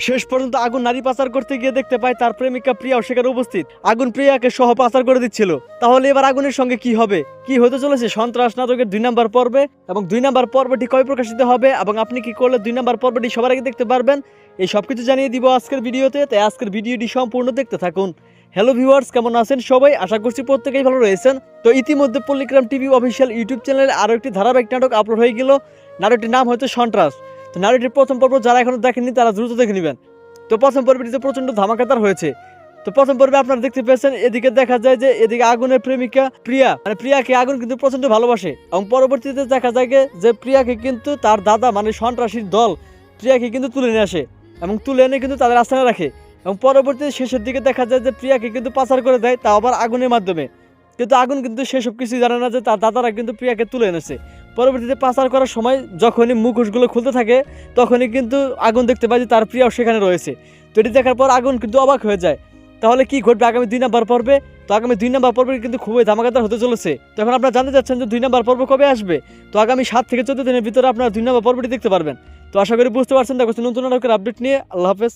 শেষ পর্যন্ত আগুন নারী পাচার করতে গিয়ে দেখতে পায় তার প্রেমিকা প্রিয়াও সেখানে উপস্থিত। আগুন প্রিয়াকে সহ পাচার করে দিচ্ছিল। তাহলে এবার আগুনের সঙ্গে কি হবে, কি হতে চলেছে সন্ত্রাস নাটকের 2 নম্বর পর্বে, এবং 2 নম্বর পর্বটি কবে প্রকাশিত হবে এবং আপনি কি করলে 2 নম্বর পর্বটি সবার আগে দেখতে পারবেন, এই সবকিছু জানিয়ে দিব আজকের ভিডিওতে। তাই আজকের ভিডিওটি সম্পূর্ণ দেখতে থাকুন। হ্যালো ভিউয়ার্স, কেমন আছেন সবাই? আশা করছি প্রত্যেকেই ভালো রয়েছেন। তো ইতিমধ্যে পল্লিগ্রাম টিভি অফিসিয়াল ইউটিউব চ্যানেলে আরও একটি ধারাবাহিক নাটক আপলোড হয়ে গেল। নাটকটির নাম হচ্ছে সন্ত্রাস। তো নাটকটির প্রথম পর্ব যারা এখনো দেখেননি তারা দ্রুত দেখে নেবেন। তো প্রথম পর্বটিতে প্রচন্ড ধামাকাদার হয়েছে। তো প্রথম পর্বে আপনারা দেখতে পেয়েছেন এদিকে দেখা যায় যে এদিকে আগুনের প্রেমিকা প্রিয়া, মানে প্রিয়াকে আগুন কিন্তু প্রচন্ড ভালোবাসে, এবং পরবর্তীতে দেখা যায় যে প্রিয়াকে কিন্তু তার দাদা মানে সন্ত্রাসীর দল প্রিয়াকে কিন্তু তুলে নিয়ে আসে এবং তুলে এনে কিন্তু তাদের আস্তানা রাখে, এবং পরবর্তীতে শেষের দিকে দেখা যায় যে প্রিয়াকে কিন্তু পাচার করে দেয়, তা আবার আগুনের মাধ্যমে। কিন্তু আগুন কিন্তু সেসব কিছুই জানে না যে তার দাদারা কিন্তু প্রিয়াকে তুলে এনেছে। পরবর্তীতে পাচার করার সময় যখনই মুখোশগুলো খুলতে থাকে তখনই কিন্তু আগুন দেখতে পায় যে তার প্রিয়াও সেখানে রয়েছে। তো এটি দেখার পর আগুন কিন্তু অবাক হয়ে যায়। তাহলে কি ঘটবে আগামী 2 নম্বর পর্বে? তো আগামী 2 নম্বর পর্বে কিন্তু খুবই ধামাকাদার হতে চলেছে। তখন আপনারা জানতে চাচ্ছেন যে 2 নম্বর পর্ব কবে আসবে। তো আগামী 7 থেকে 14 দিনের ভিতরে আপনারা 2 নম্বর পর্বটি দেখতে পারবেন। তো আশা করি বুঝতে পারছেন। দেখো নতুন নাটকের আপডেট নিয়ে। আল্লাহ হাফেজ।